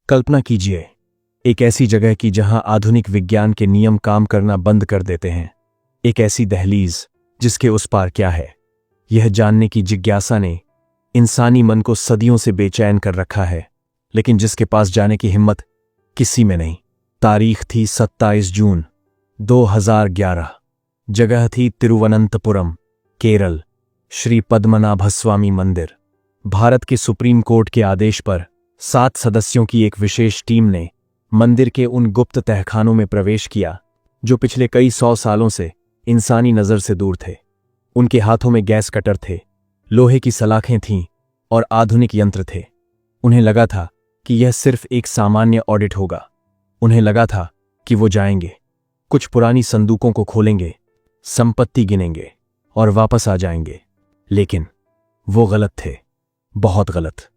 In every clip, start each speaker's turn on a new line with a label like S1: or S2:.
S1: कल्पना कीजिए, एक ऐसी जगह की जहां आधुनिक विज्ञान के नियम काम करना बंद कर देते हैं। एक ऐसी दहलीज जिसके उस पार क्या है, यह जानने की जिज्ञासा ने इंसानी मन को सदियों से बेचैन कर रखा है, लेकिन जिसके पास जाने की हिम्मत किसी में नहीं। तारीख थी 27 जून 2011। जगह थी तिरुवनंतपुरम, केरल। श्री पद्मनाभस्वामी मंदिर। भारत के सुप्रीम कोर्ट के आदेश पर 7 सदस्यों की एक विशेष टीम ने मंदिर के उन गुप्त तहखानों में प्रवेश किया जो पिछले कई 100 सालों से इंसानी नजर से दूर थे। उनके हाथों में गैस कटर थे, लोहे की सलाखें थीं और आधुनिक यंत्र थे। उन्हें लगा था कि यह सिर्फ एक सामान्य ऑडिट होगा। उन्हें लगा था कि वो जाएंगे, कुछ पुरानी संदूकों को खोलेंगे, संपत्ति गिनेंगे और वापस आ जाएंगे। लेकिन वो गलत थे, बहुत गलत।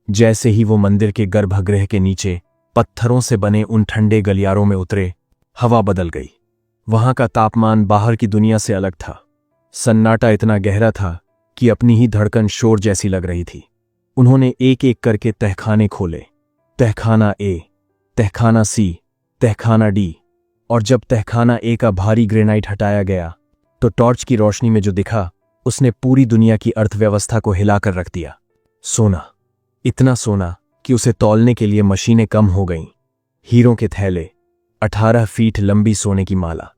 S1: जैसे ही वो मंदिर के गर्भगृह के नीचे पत्थरों से बने उन ठंडे गलियारों में उतरे, हवा बदल गई। वहां का तापमान बाहर की दुनिया से अलग था। सन्नाटा इतना गहरा था कि अपनी ही धड़कन शोर जैसी लग रही थी। उन्होंने एक एक करके तहखाने खोले। तहखाना ए, तहखाना सी, तहखाना डी। और जब तहखाना ए का भारी ग्रेनाइट हटाया गया तो टॉर्च की रोशनी में जो दिखा उसने पूरी दुनिया की अर्थव्यवस्था को हिलाकर रख दिया। सोना, इतना सोना कि उसे तौलने के लिए मशीनें कम हो गईं। हीरों के थैले, 18 फीट लंबी सोने की माला,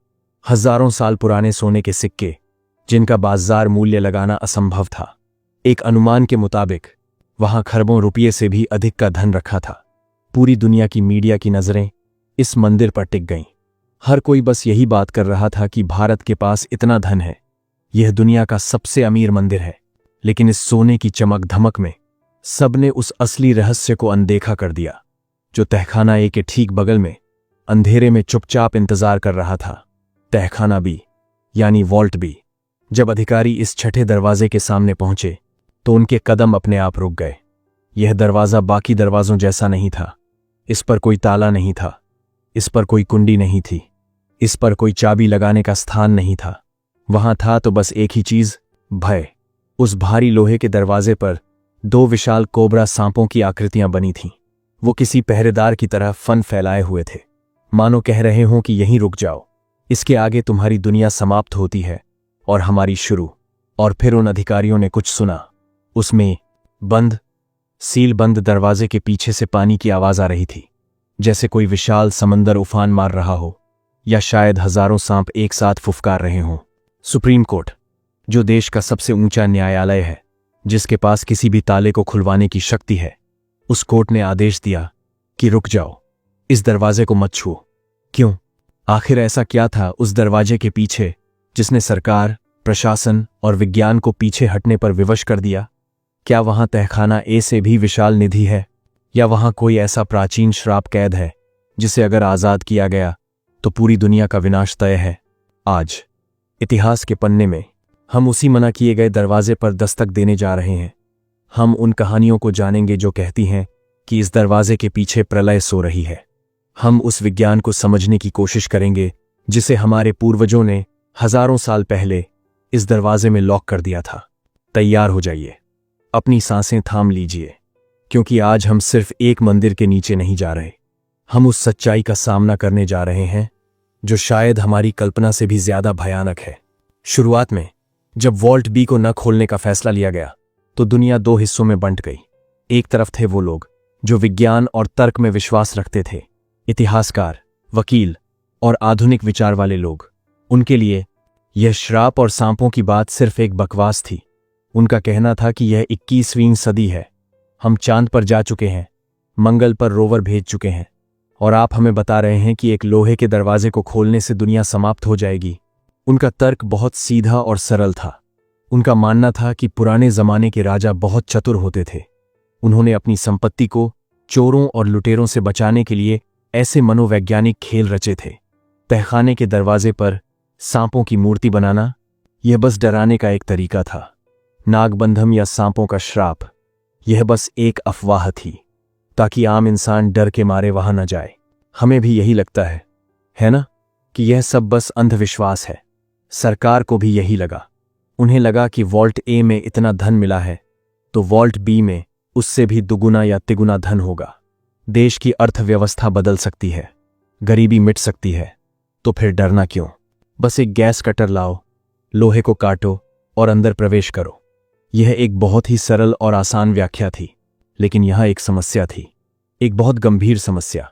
S1: हजारों साल पुराने सोने के सिक्के जिनका बाजार मूल्य लगाना असंभव था। एक अनुमान के मुताबिक वहां खरबों रुपये से भी अधिक का धन रखा था। पूरी दुनिया की मीडिया की नजरें इस मंदिर पर टिक गईं। हर कोई बस यही बात कर रहा था कि भारत के पास इतना धन है, यह दुनिया का सबसे अमीर मंदिर है। लेकिन इस सोने की चमक धमक में सबने उस असली रहस्य को अनदेखा कर दिया जो तहखाना ए के ठीक बगल में अंधेरे में चुपचाप इंतजार कर रहा था। तहखाना बी, यानी वॉल्ट बी। जब अधिकारी इस छठे दरवाजे के सामने पहुंचे तो उनके कदम अपने आप रुक गए। यह दरवाजा बाकी दरवाजों जैसा नहीं था। इस पर कोई ताला नहीं था, इस पर कोई कुंडी नहीं थी, इस पर कोई चाबी लगाने का स्थान नहीं था। वहां था तो बस एक ही चीज, भय। उस भारी लोहे के दरवाजे पर 2 विशाल कोबरा सांपों की आकृतियां बनी थीं। वो किसी पहरेदार की तरह फन फैलाए हुए थे, मानो कह रहे हों कि यहीं रुक जाओ, इसके आगे तुम्हारी दुनिया समाप्त होती है और हमारी शुरू। और फिर उन अधिकारियों ने कुछ सुना। उसमें बंद, सील बंद दरवाजे के पीछे से पानी की आवाज आ रही थी, जैसे कोई विशाल समंदर उफान मार रहा हो, या शायद हजारों सांप एक साथ फुफकार रहे हों। सुप्रीम कोर्ट, जो देश का सबसे ऊंचा न्यायालय है, जिसके पास किसी भी ताले को खुलवाने की शक्ति है, उस कोर्ट ने आदेश दिया कि रुक जाओ, इस दरवाजे को मत छुओ। क्यों? आखिर ऐसा क्या था उस दरवाजे के पीछे जिसने सरकार, प्रशासन और विज्ञान को पीछे हटने पर विवश कर दिया? क्या वहां तहखाना ए से भी विशाल निधि है, या वहां कोई ऐसा प्राचीन श्राप कैद है जिसे अगर आजाद किया गया तो पूरी दुनिया का विनाश तय है? आज इतिहास के पन्ने में हम उसी मना किए गए दरवाजे पर दस्तक देने जा रहे हैं। हम उन कहानियों को जानेंगे जो कहती हैं कि इस दरवाजे के पीछे प्रलय सो रही है। हम उस विज्ञान को समझने की कोशिश करेंगे जिसे हमारे पूर्वजों ने हजारों साल पहले इस दरवाजे में लॉक कर दिया था। तैयार हो जाइए, अपनी सांसें थाम लीजिए, क्योंकि आज हम सिर्फ एक मंदिर के नीचे नहीं जा रहे, हम उस सच्चाई का सामना करने जा रहे हैं जो शायद हमारी कल्पना से भी ज्यादा भयानक है। शुरुआत में जब वॉल्ट बी को न खोलने का फैसला लिया गया तो दुनिया 2 हिस्सों में बंट गई। एक तरफ थे वो लोग जो विज्ञान और तर्क में विश्वास रखते थे, इतिहासकार, वकील और आधुनिक विचार वाले लोग। उनके लिए यह श्राप और सांपों की बात सिर्फ एक बकवास थी। उनका कहना था कि यह 21वीं सदी है, हम चांद पर जा चुके हैं, मंगल पर रोवर भेज चुके हैं, और आप हमें बता रहे हैं कि एक लोहे के दरवाजे को खोलने से दुनिया समाप्त हो जाएगी। उनका तर्क बहुत सीधा और सरल था। उनका मानना था कि पुराने जमाने के राजा बहुत चतुर होते थे। उन्होंने अपनी संपत्ति को चोरों और लुटेरों से बचाने के लिए ऐसे मनोवैज्ञानिक खेल रचे थे। तहखाने के दरवाजे पर सांपों की मूर्ति बनाना यह बस डराने का एक तरीका था। नागबंधम या सांपों का श्राप यह बस एक अफवाह थी, ताकि आम इंसान डर के मारे वहां न जाए। हमें भी यही लगता है ना, कि यह सब बस अंधविश्वास है। सरकार को भी यही लगा। उन्हें लगा कि वॉल्ट ए में इतना धन मिला है तो वॉल्ट बी में उससे भी दुगुना या तिगुना धन होगा। देश की अर्थव्यवस्था बदल सकती है, गरीबी मिट सकती है, तो फिर डरना क्यों? बस एक गैस कटर लाओ, लोहे को काटो और अंदर प्रवेश करो। यह एक बहुत ही सरल और आसान व्याख्या थी, लेकिन यहां एक समस्या थी, एक बहुत गंभीर समस्या।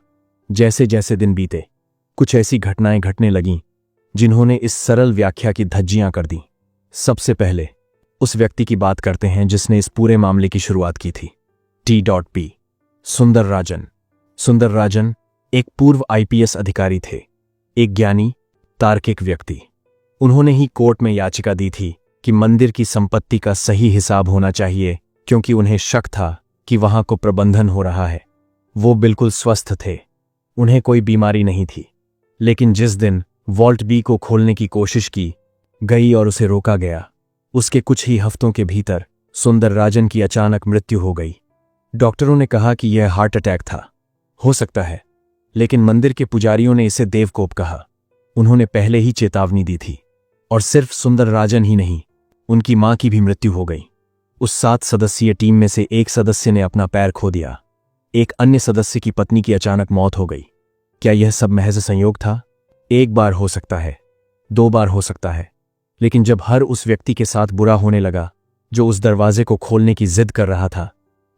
S1: जैसे जैसे दिन बीते, कुछ ऐसी घटनाएं घटने लगीं जिन्होंने इस सरल व्याख्या की धज्जियां कर दी। सबसे पहले उस व्यक्ति की बात करते हैं जिसने इस पूरे मामले की शुरुआत की थी। T.P. सुंदरराजन। सुंदरराजन एक पूर्व आईपीएस अधिकारी थे, एक ज्ञानी, तार्किक व्यक्ति। उन्होंने ही कोर्ट में याचिका दी थी कि मंदिर की संपत्ति का सही हिसाब होना चाहिए, क्योंकि उन्हें शक था कि वहां को प्रबंधन हो रहा है। वो बिल्कुल स्वस्थ थे, उन्हें कोई बीमारी नहीं थी। लेकिन जिस दिन वॉल्ट बी को खोलने की कोशिश की गई और उसे रोका गया, उसके कुछ ही हफ्तों के भीतर सुंदरराजन की अचानक मृत्यु हो गई। डॉक्टरों ने कहा कि यह हार्ट अटैक था, हो सकता है, लेकिन मंदिर के पुजारियों ने इसे देवकोप कहा। उन्होंने पहले ही चेतावनी दी थी। और सिर्फ सुंदरराजन ही नहीं, उनकी मां की भी मृत्यु हो गई। उस 7 सदस्यीय टीम में से एक सदस्य ने अपना पैर खो दिया। एक अन्य सदस्य की पत्नी की अचानक मौत हो गई। क्या यह सब महज संयोग था? एक बार हो सकता है, 2 बार हो सकता है, लेकिन जब हर उस व्यक्ति के साथ बुरा होने लगा जो उस दरवाजे को खोलने की जिद कर रहा था,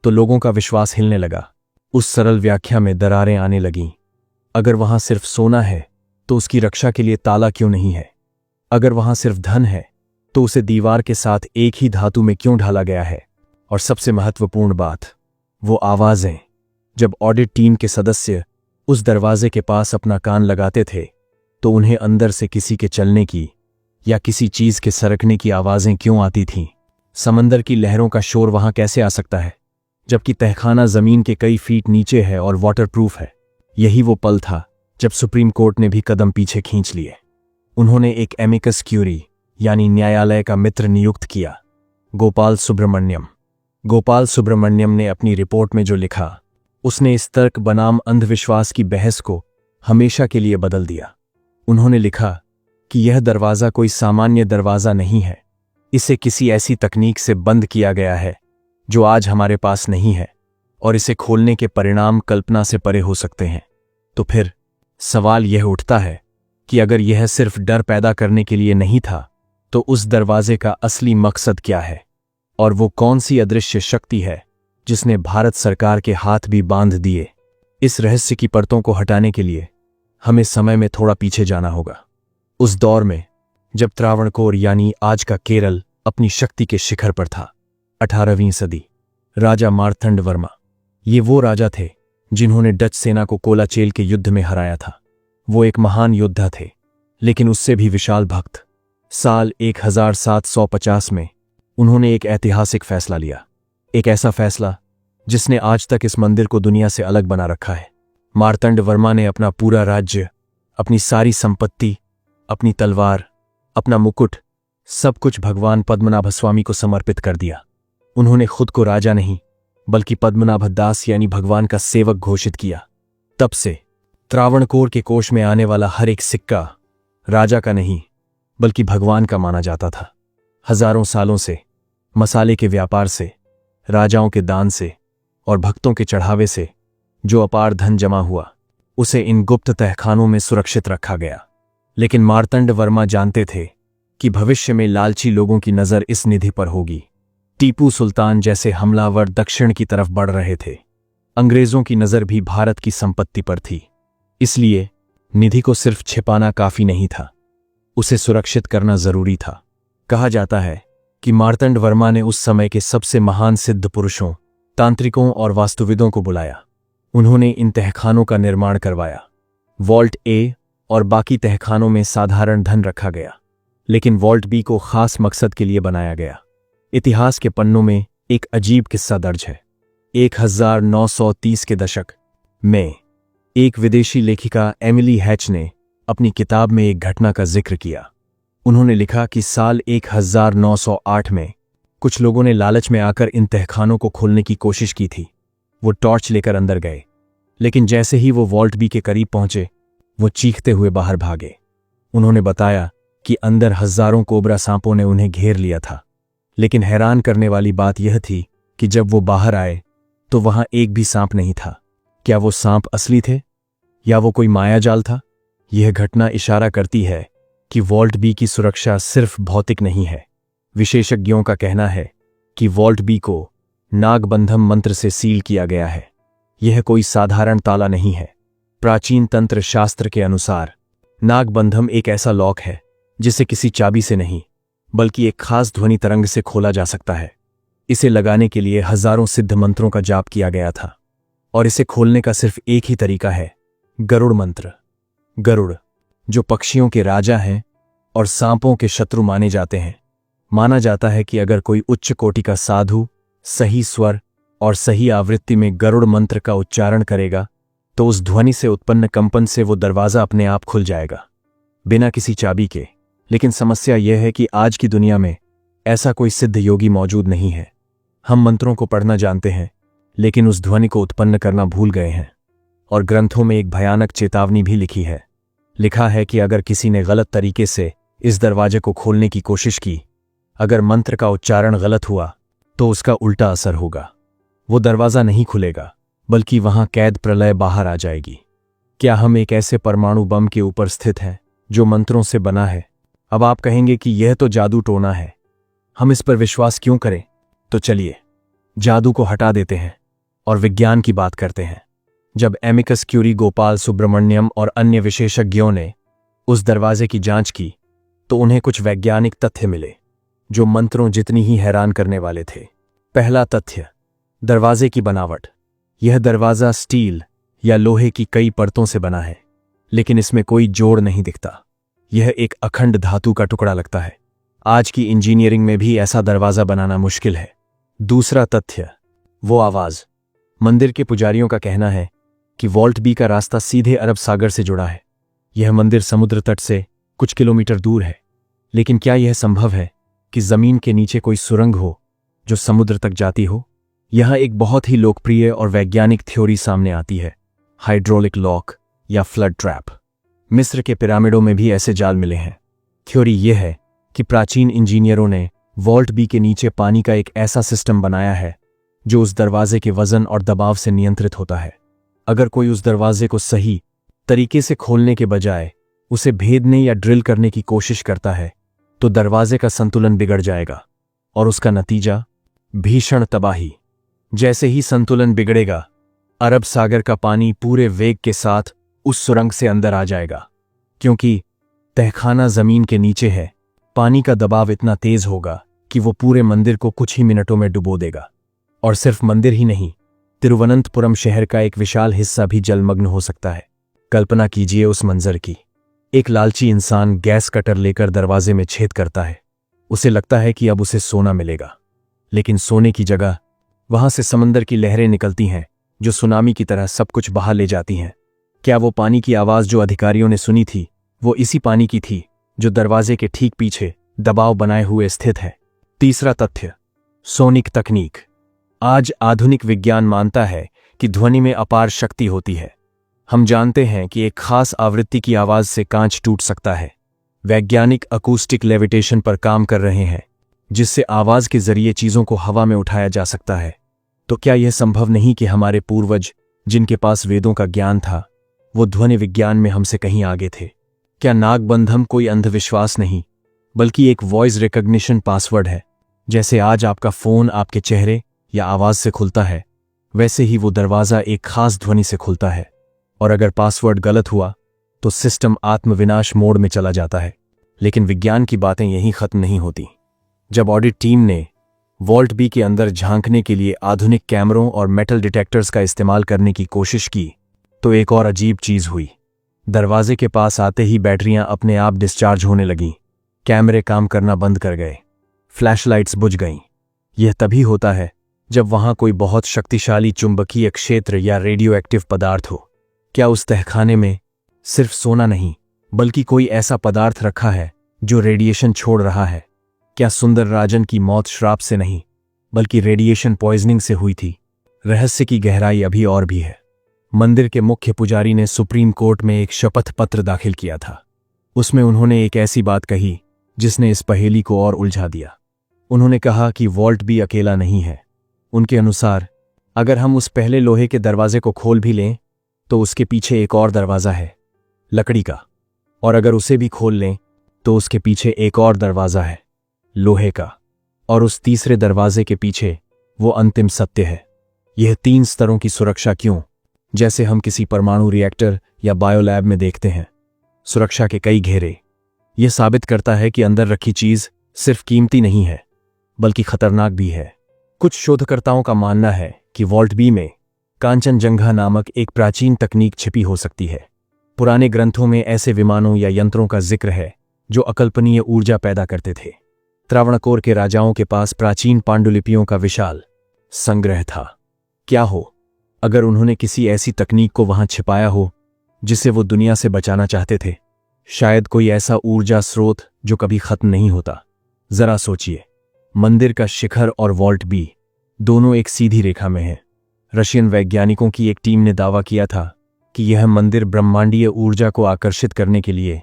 S1: तो लोगों का विश्वास हिलने लगा। उस सरल व्याख्या में दरारें आने लगीं। अगर वहां सिर्फ सोना है तो उसकी रक्षा के लिए ताला क्यों नहीं है? अगर वहां सिर्फ धन है तो उसे दीवार के साथ एक ही धातु में क्यों ढाला गया है? और सबसे महत्वपूर्ण बात, वो आवाजें। जब ऑडिट टीम के सदस्य उस दरवाजे के पास अपना कान लगाते थे, तो उन्हें अंदर से किसी के चलने की या किसी चीज के सरकने की आवाजें क्यों आती थीं? समंदर की लहरों का शोर वहां कैसे आ सकता है, जबकि तहखाना जमीन के कई फीट नीचे है और वाटरप्रूफ है? यही वो पल था जब सुप्रीम कोर्ट ने भी कदम पीछे खींच लिए। उन्होंने एक एमिकस क्यूरी यानी न्यायालय का मित्र नियुक्त किया, गोपाल सुब्रमण्यम। गोपाल सुब्रमण्यम ने अपनी रिपोर्ट में जो लिखा, उसने इस तर्क बनाम अंधविश्वास की बहस को हमेशा के लिए बदल दिया। उन्होंने लिखा कि यह दरवाज़ा कोई सामान्य दरवाज़ा नहीं है, इसे किसी ऐसी तकनीक से बंद किया गया है जो आज हमारे पास नहीं है, और इसे खोलने के परिणाम कल्पना से परे हो सकते हैं। तो फिर सवाल यह उठता है कि अगर यह सिर्फ डर पैदा करने के लिए नहीं था, तो उस दरवाजे का असली मकसद क्या है? और वो कौन सी अदृश्य शक्ति है जिसने भारत सरकार के हाथ भी बांध दिए? इस रहस्य की परतों को हटाने के लिए हमें समय में थोड़ा पीछे जाना होगा, उस दौर में जब त्रावणकोर यानी आज का केरल अपनी शक्ति के शिखर पर था। 18वीं सदी। राजा मार्तंड वर्मा, ये वो राजा थे जिन्होंने डच सेना को कोलाचेल के युद्ध में हराया था। वो एक महान योद्धा थे, लेकिन उससे भी विशाल भक्त। साल 1750 में उन्होंने एक ऐतिहासिक फैसला लिया, एक ऐसा फैसला जिसने आज तक इस मंदिर को दुनिया से अलग बना रखा है। मार्तंड वर्मा ने अपना पूरा राज्य, अपनी सारी संपत्ति, अपनी तलवार, अपना मुकुट, सब कुछ भगवान पद्मनाभ स्वामी को समर्पित कर दिया। उन्होंने खुद को राजा नहीं, बल्कि पद्मनाभ दास यानी भगवान का सेवक घोषित किया। तब से त्रावणकोर के कोष में आने वाला हर एक सिक्का राजा का नहीं, बल्कि भगवान का माना जाता था। हजारों सालों से मसाले के व्यापार से, राजाओं के दान से और भक्तों के चढ़ावे से जो अपार धन जमा हुआ, उसे इन गुप्त तहखानों में सुरक्षित रखा गया। लेकिन मार्तंड वर्मा जानते थे कि भविष्य में लालची लोगों की नजर इस निधि पर होगी। टीपू सुल्तान जैसे हमलावर दक्षिण की तरफ बढ़ रहे थे। अंग्रेजों की नजर भी भारत की संपत्ति पर थी। इसलिए निधि को सिर्फ छिपाना काफी नहीं था, उसे सुरक्षित करना जरूरी था। कहा जाता है कि मार्तंड वर्मा ने उस समय के सबसे महान सिद्ध पुरुषों, तांत्रिकों और वास्तुविदों को बुलाया। उन्होंने इन तहखानों का निर्माण करवाया। वॉल्ट ए और बाकी तहखानों में साधारण धन रखा गया, लेकिन वॉल्ट बी को खास मकसद के लिए बनाया गया। इतिहास के पन्नों में एक अजीब किस्सा दर्ज है। 1930 के दशक में एक विदेशी लेखिका एमिली हैच ने अपनी किताब में एक घटना का जिक्र किया। उन्होंने लिखा कि साल 1908 में कुछ लोगों ने लालच में आकर इन तहखानों को खोलने की कोशिश की थी। वो टॉर्च लेकर अंदर गए, लेकिन जैसे ही वो वॉल्ट बी के करीब पहुंचे, वो चीखते हुए बाहर भागे। उन्होंने बताया कि अंदर हजारों कोबरा सांपों ने उन्हें घेर लिया था। लेकिन हैरान करने वाली बात यह थी कि जब वो बाहर आए तो वहां एक भी सांप नहीं था। क्या वो सांप असली थे या वो कोई मायाजाल था? यह घटना इशारा करती है कि वॉल्ट बी की सुरक्षा सिर्फ भौतिक नहीं है। विशेषज्ञों का कहना है कि वॉल्ट बी को नागबंधम मंत्र से सील किया गया है। यह कोई साधारण ताला नहीं है। प्राचीन तंत्र शास्त्र के अनुसार नागबंधम एक ऐसा लॉक है जिसे किसी चाबी से नहीं बल्कि एक खास ध्वनि तरंग से खोला जा सकता है। इसे लगाने के लिए हजारों सिद्ध मंत्रों का जाप किया गया था और इसे खोलने का सिर्फ एक ही तरीका है, गरुड़ मंत्र। गरुड़, जो पक्षियों के राजा हैं और सांपों के शत्रु माने जाते हैं, माना जाता है कि अगर कोई उच्च कोटि का साधु सही स्वर और सही आवृत्ति में गरुड़ मंत्र का उच्चारण करेगा तो उस ध्वनि से उत्पन्न कंपन से वो दरवाजा अपने आप खुल जाएगा, बिना किसी चाबी के। लेकिन समस्या यह है कि आज की दुनिया में ऐसा कोई सिद्ध योगी मौजूद नहीं है। हम मंत्रों को पढ़ना जानते हैं लेकिन उस ध्वनि को उत्पन्न करना भूल गए हैं। और ग्रंथों में एक भयानक चेतावनी भी लिखी है। लिखा है कि अगर किसी ने गलत तरीके से इस दरवाजे को खोलने की कोशिश की, अगर मंत्र का उच्चारण गलत हुआ तो उसका उल्टा असर होगा। वो दरवाजा नहीं खुलेगा बल्कि वहां कैद प्रलय बाहर आ जाएगी। क्या हम एक ऐसे परमाणु बम के ऊपर स्थित हैं जो मंत्रों से बना है? अब आप कहेंगे कि यह तो जादू टोना है, हम इस पर विश्वास क्यों करें? तो चलिए जादू को हटा देते हैं और विज्ञान की बात करते हैं। जब एमिकस क्यूरी, गोपाल सुब्रमण्यम और अन्य विशेषज्ञों ने उस दरवाजे की जांच की तो उन्हें कुछ वैज्ञानिक तथ्य मिले जो मंत्रों जितनी ही हैरान करने वाले थे। पहला तथ्य, दरवाजे की बनावट। यह दरवाजा स्टील या लोहे की कई परतों से बना है, लेकिन इसमें कोई जोड़ नहीं दिखता। यह एक अखंड धातु का टुकड़ा लगता है। आज की इंजीनियरिंग में भी ऐसा दरवाजा बनाना मुश्किल है। दूसरा तथ्य, वो आवाज। मंदिर के पुजारियों का कहना है कि वॉल्ट बी का रास्ता सीधे अरब सागर से जुड़ा है। यह मंदिर समुद्र तट से कुछ किलोमीटर दूर है, लेकिन क्या यह संभव है कि जमीन के नीचे कोई सुरंग हो जो समुद्र तक जाती हो? यहां एक बहुत ही लोकप्रिय और वैज्ञानिक थ्योरी सामने आती है, हाइड्रोलिक लॉक या फ्लड ट्रैप। मिस्र के पिरामिडों में भी ऐसे जाल मिले हैं। थ्योरी यह है कि प्राचीन इंजीनियरों ने वॉल्ट बी के नीचे पानी का एक ऐसा सिस्टम बनाया है जो उस दरवाजे के वजन और दबाव से नियंत्रित होता है। अगर कोई उस दरवाजे को सही तरीके से खोलने के बजाय उसे भेदने या ड्रिल करने की कोशिश करता है तो दरवाजे का संतुलन बिगड़ जाएगा और उसका नतीजा भीषण तबाही। जैसे ही संतुलन बिगड़ेगा, अरब सागर का पानी पूरे वेग के साथ उस सुरंग से अंदर आ जाएगा। क्योंकि तहखाना जमीन के नीचे है, पानी का दबाव इतना तेज होगा कि वो पूरे मंदिर को कुछ ही मिनटों में डुबो देगा। और सिर्फ मंदिर ही नहीं, तिरुवनंतपुरम शहर का एक विशाल हिस्सा भी जलमग्न हो सकता है। कल्पना कीजिए उस मंजर की। एक लालची इंसान गैस कटर लेकर दरवाजे में छेद करता है। उसे लगता है कि अब उसे सोना मिलेगा, लेकिन सोने की जगह वहां से समंदर की लहरें निकलती हैं जो सुनामी की तरह सब कुछ बहा ले जाती हैं। क्या वो पानी की आवाज जो अधिकारियों ने सुनी थी वो इसी पानी की थी जो दरवाजे के ठीक पीछे दबाव बनाए हुए स्थित है? तीसरा तथ्य, सोनिक तकनीक। आज आधुनिक विज्ञान मानता है कि ध्वनि में अपार शक्ति होती है। हम जानते हैं कि एक खास आवृत्ति की आवाज से कांच टूट सकता है। वैज्ञानिक अकूस्टिक लेविटेशन पर काम कर रहे हैं, जिससे आवाज के जरिए चीजों को हवा में उठाया जा सकता है। तो क्या यह संभव नहीं कि हमारे पूर्वज, जिनके पास वेदों का ज्ञान था, वो ध्वनि विज्ञान में हमसे कहीं आगे थे? क्या नागबंधम कोई अंधविश्वास नहीं बल्कि एक वॉइस रिकॉग्निशन पासवर्ड है? जैसे आज आपका फोन आपके चेहरे या आवाज से खुलता है, वैसे ही वो दरवाजा एक खास ध्वनि से खुलता है। और अगर पासवर्ड गलत हुआ तो सिस्टम आत्मविनाश मोड में चला जाता है। लेकिन विज्ञान की बातें यहीं खत्म नहीं होती। जब ऑडिट टीम ने वॉल्ट बी के अंदर झांकने के लिए आधुनिक कैमरों और मेटल डिटेक्टर्स का इस्तेमाल करने की कोशिश की तो एक और अजीब चीज हुई। दरवाजे के पास आते ही बैटरियां अपने आप डिस्चार्ज होने लगीं, कैमरे काम करना बंद कर गए, फ्लैशलाइट्स बुझ गईं। यह तभी होता है जब वहां कोई बहुत शक्तिशाली चुंबकीय क्षेत्र या रेडियो एक्टिव पदार्थ हो। क्या उस तहखाने में सिर्फ सोना नहीं बल्कि कोई ऐसा पदार्थ रखा है जो रेडिएशन छोड़ रहा है? क्या सुंदर राजन की मौत श्राप से नहीं बल्कि रेडिएशन पॉइजनिंग से हुई थी? रहस्य की गहराई अभी और भी है। मंदिर के मुख्य पुजारी ने सुप्रीम कोर्ट में एक शपथ पत्र दाखिल किया था। उसमें उन्होंने एक ऐसी बात कही जिसने इस पहेली को और उलझा दिया। उन्होंने कहा कि वॉल्ट बी अकेला नहीं है। उनके अनुसार अगर हम उस पहले लोहे के दरवाजे को खोल भी लें तो उसके पीछे एक और दरवाज़ा है, लकड़ी का। और अगर उसे भी खोल लें तो उसके पीछे एक और दरवाज़ा है, लोहे का। और उस तीसरे दरवाजे के पीछे वो अंतिम सत्य है। यह 3 स्तरों की सुरक्षा क्यों, जैसे हम किसी परमाणु रिएक्टर या बायोलैब में देखते हैं। सुरक्षा के कई घेरे। यह साबित करता है कि अंदर रखी चीज सिर्फ कीमती नहीं है बल्कि खतरनाक भी है। कुछ शोधकर्ताओं का मानना है कि वॉल्ट बी में कांचनजंघा नामक एक प्राचीन तकनीक छिपी हो सकती है। पुराने ग्रंथों में ऐसे विमानों या यंत्रों का जिक्र है जो अकल्पनीय ऊर्जा पैदा करते थे। त्रावणकोर के राजाओं के पास प्राचीन पांडुलिपियों का विशाल संग्रह था। क्या हो अगर उन्होंने किसी ऐसी तकनीक को वहां छिपाया हो जिसे वो दुनिया से बचाना चाहते थे। शायद कोई ऐसा ऊर्जा स्रोत जो कभी खत्म नहीं होता। जरा सोचिए, मंदिर का शिखर और वॉल्ट बी दोनों एक सीधी रेखा में हैं। रशियन वैज्ञानिकों की एक टीम ने दावा किया था कि यह मंदिर ब्रह्मांडीय ऊर्जा को आकर्षित करने के लिए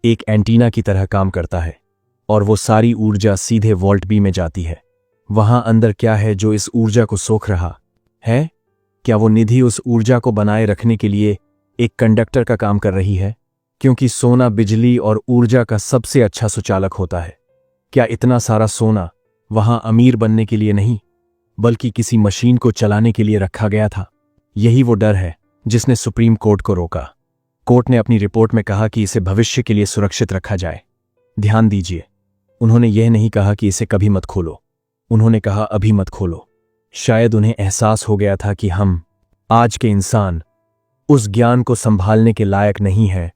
S1: एक एंटीना की तरह काम करता है और वो सारी ऊर्जा सीधे वॉल्ट बी में जाती है। वहां अंदर क्या है जो इस ऊर्जा को सोख रहा है? क्या वो निधि उस ऊर्जा को बनाए रखने के लिए एक कंडक्टर का काम कर रही है? क्योंकि सोना बिजली और ऊर्जा का सबसे अच्छा सुचालक होता है। क्या इतना सारा सोना वहां अमीर बनने के लिए नहीं बल्कि किसी मशीन को चलाने के लिए रखा गया था? यही वो डर है जिसने सुप्रीम कोर्ट को रोका। कोर्ट ने अपनी रिपोर्ट में कहा कि इसे भविष्य के लिए सुरक्षित रखा जाए। ध्यान दीजिए, उन्होंने यह नहीं कहा कि इसे कभी मत खोलो, उन्होंने कहा अभी मत खोलो। शायद उन्हें एहसास हो गया था कि हम आज के इंसान उस ज्ञान को संभालने के लायक नहीं है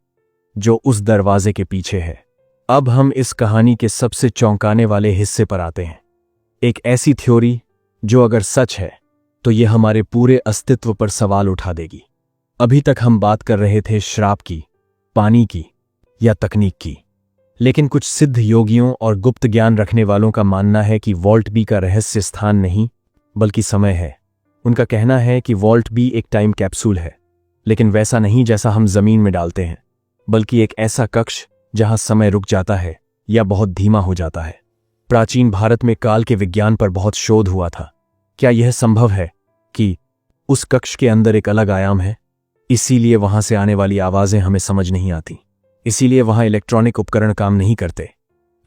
S1: जो उस दरवाजे के पीछे है। अब हम इस कहानी के सबसे चौंकाने वाले हिस्से पर आते हैं। एक ऐसी थ्योरी जो अगर सच है तो यह हमारे पूरे अस्तित्व पर सवाल उठा देगी। अभी तक हम बात कर रहे थे श्राप की, पानी की या तकनीक की, लेकिन कुछ सिद्ध योगियों और गुप्त ज्ञान रखने वालों का मानना है कि वॉल्ट बी का रहस्य स्थान नहीं बल्कि समय है। उनका कहना है कि वॉल्ट बी एक टाइम कैप्सूल है, लेकिन वैसा नहीं जैसा हम जमीन में डालते हैं, बल्कि एक ऐसा कक्ष जहां समय रुक जाता है या बहुत धीमा हो जाता है। प्राचीन भारत में काल के विज्ञान पर बहुत शोध हुआ था। क्या यह संभव है कि उस कक्ष के अंदर एक अलग आयाम है? इसीलिए वहां से आने वाली आवाजें हमें समझ नहीं आती, इसीलिए वहां इलेक्ट्रॉनिक उपकरण काम नहीं करते,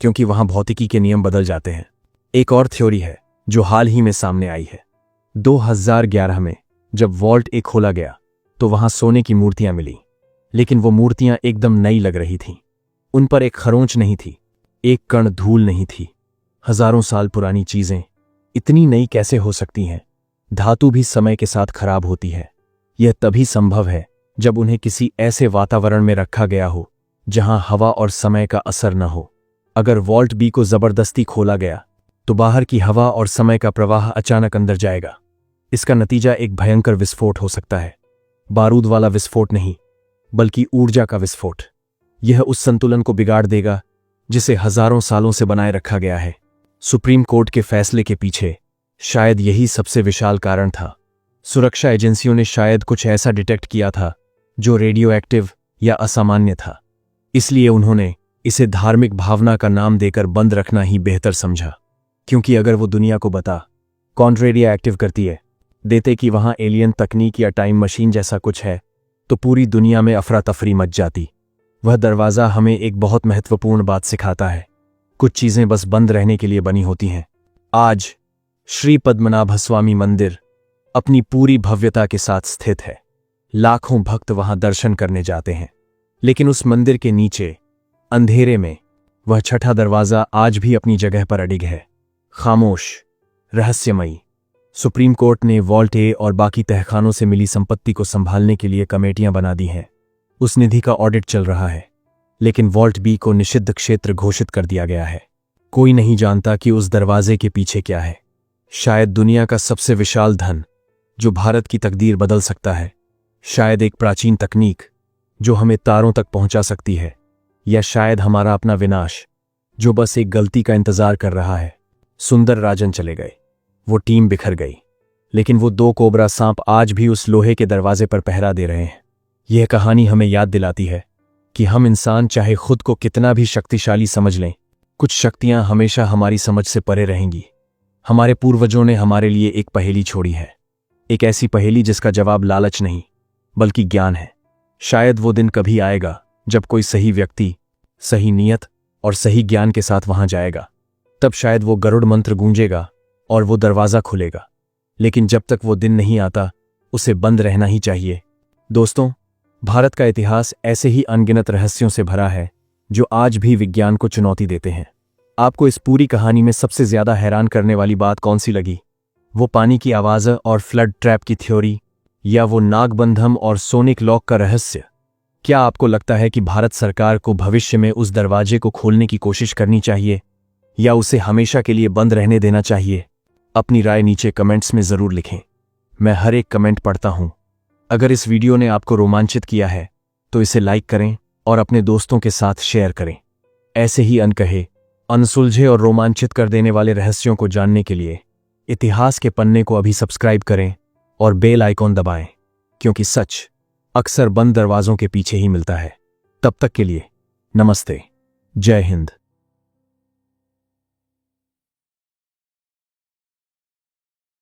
S1: क्योंकि वहां भौतिकी के नियम बदल जाते हैं। एक और थ्योरी है जो हाल ही में सामने आई है। 2011 में जब वॉल्ट ए खोला गया तो वहां सोने की मूर्तियां मिली, लेकिन वो मूर्तियां एकदम नई लग रही थीं। उन पर एक खरोंच नहीं थी, एक कण धूल नहीं थी। हजारों साल पुरानी चीजें इतनी नई कैसे हो सकती हैं? धातु भी समय के साथ खराब होती है। यह तभी संभव है जब उन्हें किसी ऐसे वातावरण में रखा गया हो जहां हवा और समय का असर न हो। अगर वॉल्ट बी को जबरदस्ती खोला गया तो बाहर की हवा और समय का प्रवाह अचानक अंदर जाएगा। इसका नतीजा एक भयंकर विस्फोट हो सकता है। बारूद वाला विस्फोट नहीं, बल्कि ऊर्जा का विस्फोट। यह उस संतुलन को बिगाड़ देगा जिसे हजारों सालों से बनाए रखा गया है। सुप्रीम कोर्ट के फैसले के पीछे शायद यही सबसे विशाल कारण था। सुरक्षा एजेंसियों ने शायद कुछ ऐसा डिटेक्ट किया था जो रेडियो एक्टिव या असामान्य था, इसलिए उन्होंने इसे धार्मिक भावना का नाम देकर बंद रखना ही बेहतर समझा। क्योंकि अगर वो दुनिया को कॉन्ट्रेरिया एक्टिव करती है, देते कि वहां एलियन तकनीक या टाइम मशीन जैसा कुछ है, तो पूरी दुनिया में अफरा तफरी मच जाती। वह दरवाज़ा हमें एक बहुत महत्वपूर्ण बात सिखाता है, कुछ चीज़ें बस बंद रहने के लिए बनी होती हैं। आज श्री पद्मनाभस्वामी मंदिर अपनी पूरी भव्यता के साथ स्थित है। लाखों भक्त वहां दर्शन करने जाते हैं, लेकिन उस मंदिर के नीचे अंधेरे में वह छठा दरवाज़ा आज भी अपनी जगह पर अडिग है, खामोश, रहस्यमयी। सुप्रीम कोर्ट ने वॉल्ट ए और बाकी तहखानों से मिली संपत्ति को संभालने के लिए कमेटियां बना दी हैं। उस निधि का ऑडिट चल रहा है, लेकिन वॉल्ट बी को निषिद्ध क्षेत्र घोषित कर दिया गया है। कोई नहीं जानता कि उस दरवाजे के पीछे क्या है। शायद दुनिया का सबसे विशाल धन जो भारत की तकदीर बदल सकता है, शायद एक प्राचीन तकनीक जो हमें तारों तक पहुंचा सकती है, या शायद हमारा अपना विनाश जो बस एक गलती का इंतजार कर रहा है। सुंदर राजन चले गए, वो टीम बिखर गई, लेकिन वो 2 कोबरा सांप आज भी उस लोहे के दरवाजे पर पहरा दे रहे हैं। यह कहानी हमें याद दिलाती है कि हम इंसान चाहे खुद को कितना भी शक्तिशाली समझ लें, कुछ शक्तियां हमेशा हमारी समझ से परे रहेंगी। हमारे पूर्वजों ने हमारे लिए एक पहेली छोड़ी है, एक ऐसी पहेली जिसका जवाब लालच नहीं बल्कि ज्ञान है। शायद वो दिन कभी आएगा जब कोई सही व्यक्ति, सही नियत और सही ज्ञान के साथ वहां जाएगा। तब शायद वो गरुड़ मंत्र गूंजेगा और वो दरवाजा खुलेगा। लेकिन जब तक वो दिन नहीं आता, उसे बंद रहना ही चाहिए। दोस्तों, भारत का इतिहास ऐसे ही अनगिनत रहस्यों से भरा है जो आज भी विज्ञान को चुनौती देते हैं। आपको इस पूरी कहानी में सबसे ज्यादा हैरान करने वाली बात कौन सी लगी? वो पानी की आवाज़ और फ्लड ट्रैप की थ्योरी, या वो नागबंधम और सोनिक लॉक का रहस्य? क्या आपको लगता है कि भारत सरकार को भविष्य में उस दरवाजे को खोलने की कोशिश करनी चाहिए या उसे हमेशा के लिए बंद रहने देना चाहिए? अपनी राय नीचे कमेंट्स में जरूर लिखें। मैं हर एक कमेंट पढ़ता हूं। अगर इस वीडियो ने आपको रोमांचित किया है तो इसे लाइक करें और अपने दोस्तों के साथ शेयर करें। ऐसे ही अनकहे, अनसुलझे और रोमांचित कर देने वाले रहस्यों को जानने के लिए इतिहास के पन्ने को अभी सब्सक्राइब करें और बेल आइकॉन दबाएं, क्योंकि सच अक्सर बंद दरवाजों के पीछे ही मिलता है। तब तक के लिए नमस्ते, जय हिंद।